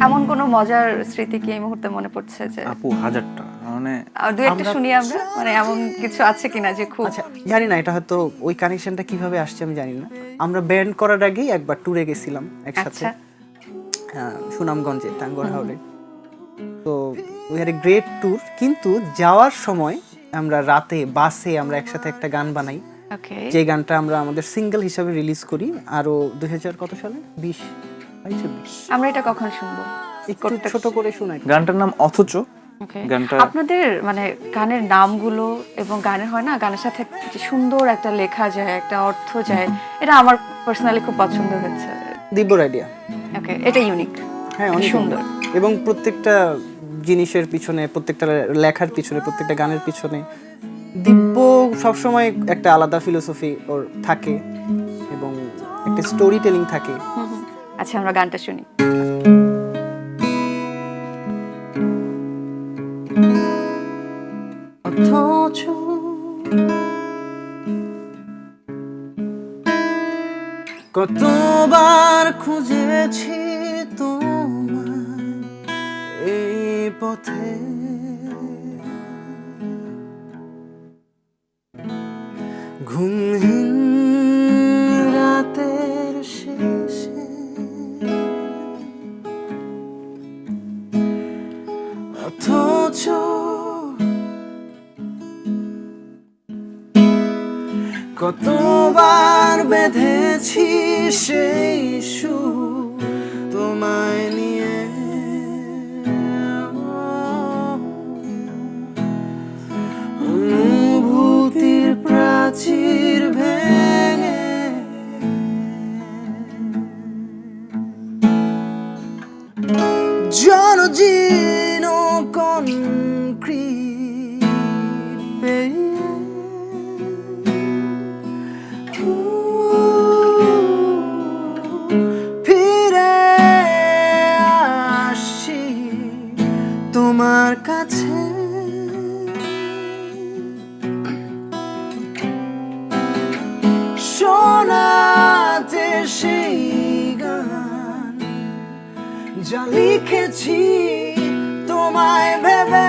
এমন কোনো মজার স্মৃতি কি এই মুহূর্তে মনে পড়ছে যে আপু হাজারটা মানে দু একটা শুনি আমরা, মানে এমন কিছু আছে কিনা যে খুব আচ্ছা জানি না এটা হয়তো ওই কানেকশনটা কিভাবে আসছে আমি জানি না। আমরা ব্যান্ড করার আগেই একবার ট্যুরে গেছিলাম একসাথে, আচ্ছা সুনামগঞ্জে টাঙ্গর হাওরে। তো we had a great tour, কিন্তু যাওয়ার সময় আমরা রাতে বাসে আমরা একসাথে একটা গান বানাই, ওকে যে গানটা আমরা আমাদের সিঙ্গেল হিসাবে রিলিজ করি আরো 2000 কত সালে 20 আমরা এটা কখন শুনবো? একটু ছোট করে শোনাই। গানটার নাম অথচ। Okay. গানটা আপনাদের মানে গানের নামগুলো এবং গানের হয় না, গানের সাথে যে সুন্দর একটা লেখা যায়, একটা অর্থ যায়, এটা আমার পার্সোনালি খুব পছন্দ হচ্ছে। দিব্যর আইডিয়া। ওকে, এটা ইউনিক, হ্যাঁ অনেক সুন্দর। এবং প্রত্যেকটা জিনিসের পিছনে, প্রত্যেকটা লেখার পিছনে, প্রত্যেকটা গানের পিছনে দিব্য সবসময় একটা আলাদা ফিলোসফি ওর থাকে এবং একটা স্টোরি টেলিং থাকে। আচ্ছা আমরা গানটা শুনি। অথচ কতবার খুঁজেছি তোমায় এই পথে, ঘুমহীন রাতের শেষে অথচ কতবার বেঁধেছি সেই সুর তোমায় নিয়ে, অনুভূতির প্রাচীর ভেঙে জনজীর্ণ কনক্রিট পেরিয়ে ফিরে আসছি তোমার কাছে, শোনাতে সেই গান যা লিখেছি তোমায় ভেবে,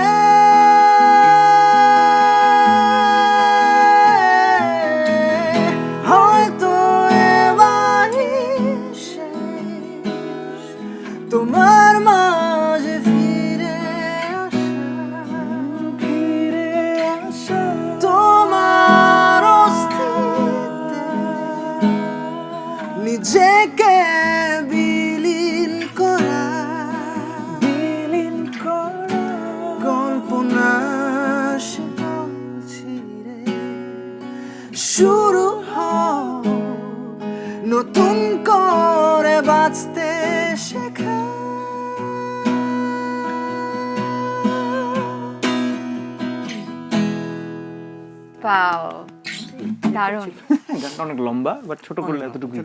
হয়তো এবারই শেষ তোমার মাঝে ফিরে আসা, তোমার অস্তিত্বে নিজেকে বিলীন করা, কল্পনা ছিঁড়ে শুরু হয় নতুন করে বাঁচতে শেখা। পাও দারুণ। গানটা অনেক লম্বা বাট ছোট করলে এতটুকু।